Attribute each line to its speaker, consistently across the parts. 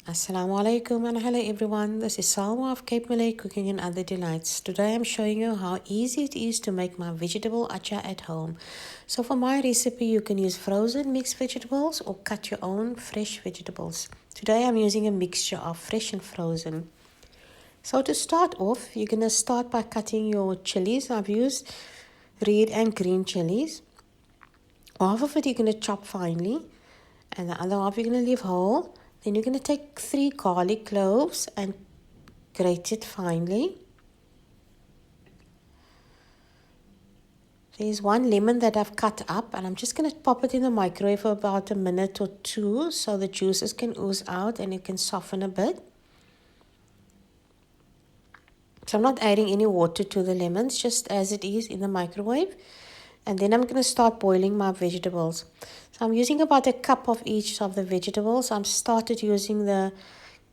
Speaker 1: Assalamu alaikum and hello everyone. This is Salma of Cape Malay Cooking and Other Delights. Today I'm showing you how easy it is to make my vegetable atchar at home. So for my recipe you can use frozen mixed vegetables or cut your own fresh vegetables. Today I'm using a mixture of fresh and frozen. So to start off, you're going to start by cutting your chilies. I've used red and green chilies. Half of it you're going to chop finely and the other half you're going to leave whole. Then you're going to take 3 garlic cloves and grate it finely. There's 1 lemon that I've cut up and I'm just going to pop it in the microwave for about a minute or 2 so the juices can ooze out and it can soften a bit. So I'm not adding any water to the lemons, just as it is in the microwave. And then I'm going to start boiling my vegetables. So I'm using about a cup of each of the vegetables. I'm started using the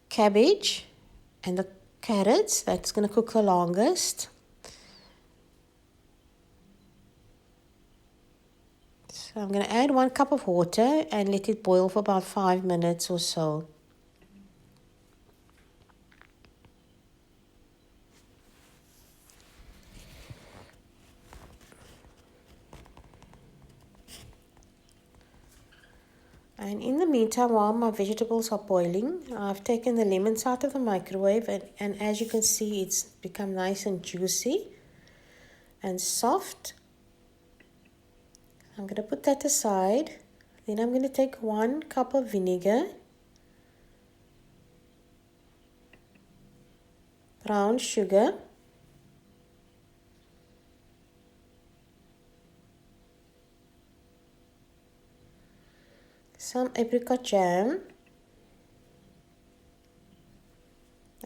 Speaker 1: cabbage and the carrots. That's going to cook the longest. So I'm going to add 1 cup of water and let it boil for about 5 minutes or so. And in the meantime, while my vegetables are boiling, I've taken the lemons out of the microwave and as you can see, it's become nice and juicy and soft. I'm going to put that aside. Then I'm going to take 1 cup of vinegar, brown sugar, some apricot jam,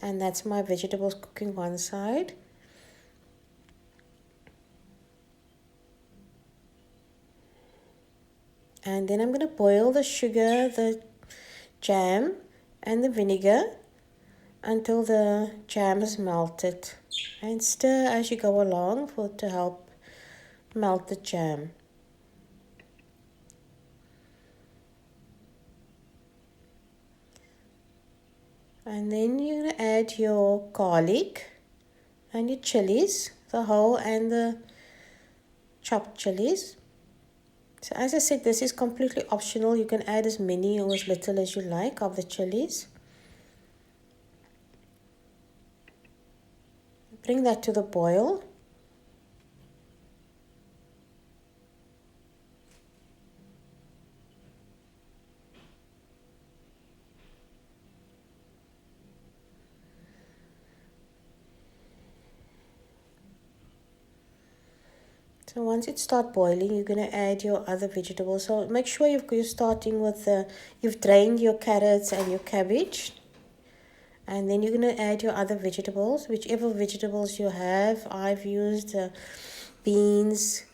Speaker 1: and that's my vegetables cooking one side. And then I'm going to boil the sugar, the jam and the vinegar until the jam is melted, and stir as you go along to help melt the jam. And then you're going to add your garlic and your chilies, the whole and the chopped chilies. So as I said, this is completely optional. You can add as many or as little as you like of the chilies. Bring that to the boil. So once it starts boiling, you're going to add your other vegetables. So make sure you're starting with you've drained your carrots and your cabbage. And then you're going to add your other vegetables, whichever vegetables you have. I've used beans,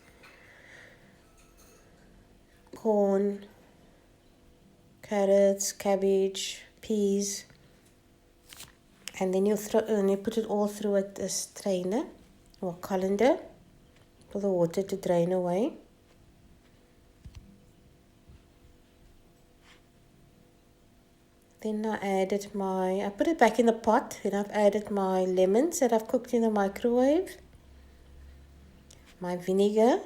Speaker 1: corn, carrots, cabbage, peas. And then you put it all through a strainer or colander for the water to drain away. Then I put it back in the pot. Then I've added my lemons that I've cooked in the microwave, my vinegar,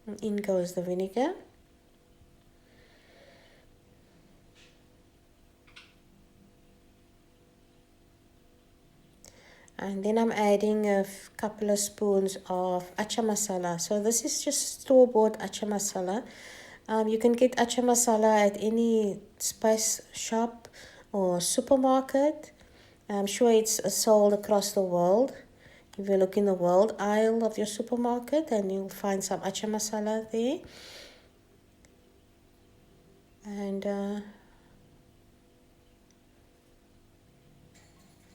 Speaker 1: and in goes the vinegar. And then I'm adding a couple of spoons of Atchar masala. So this is just store-bought Atchar masala. You can get Atchar masala at any spice shop or supermarket. I'm sure it's sold across the world. If you look in the world aisle of your supermarket, and you'll find some Atchar masala there. And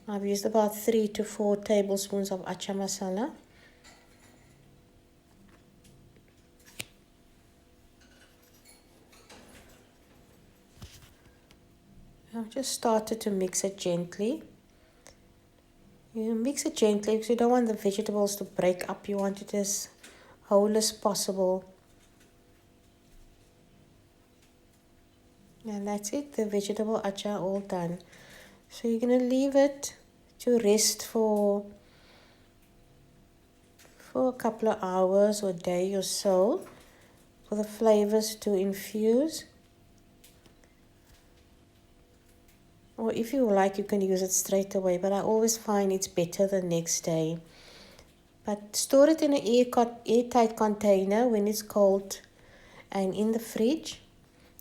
Speaker 1: I've used about 3 to 4 tablespoons of Atchar masala. I've just started to mix it gently. You mix it gently because you don't want the vegetables to break up. You want it as whole as possible. And that's it, the vegetable atchar all done. So you're going to leave it to rest for a couple of hours or a day or so for the flavors to infuse. Or if you like, you can use it straight away, but I always find it's better the next day. But store it in an airtight container when it's cold and in the fridge,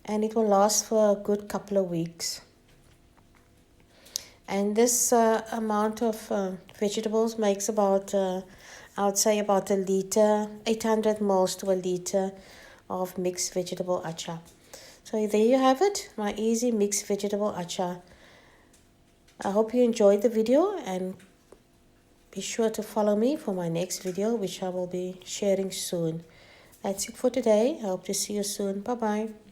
Speaker 1: and it will last for a good couple of weeks. And this amount of vegetables makes about, I would say about a liter, 800 ml to a liter of mixed vegetable atchar. So there you have it, my easy mixed vegetable atchar. I hope you enjoyed the video, and be sure to follow me for my next video, which I will be sharing soon. That's it for today. I hope to see you soon. Bye-bye.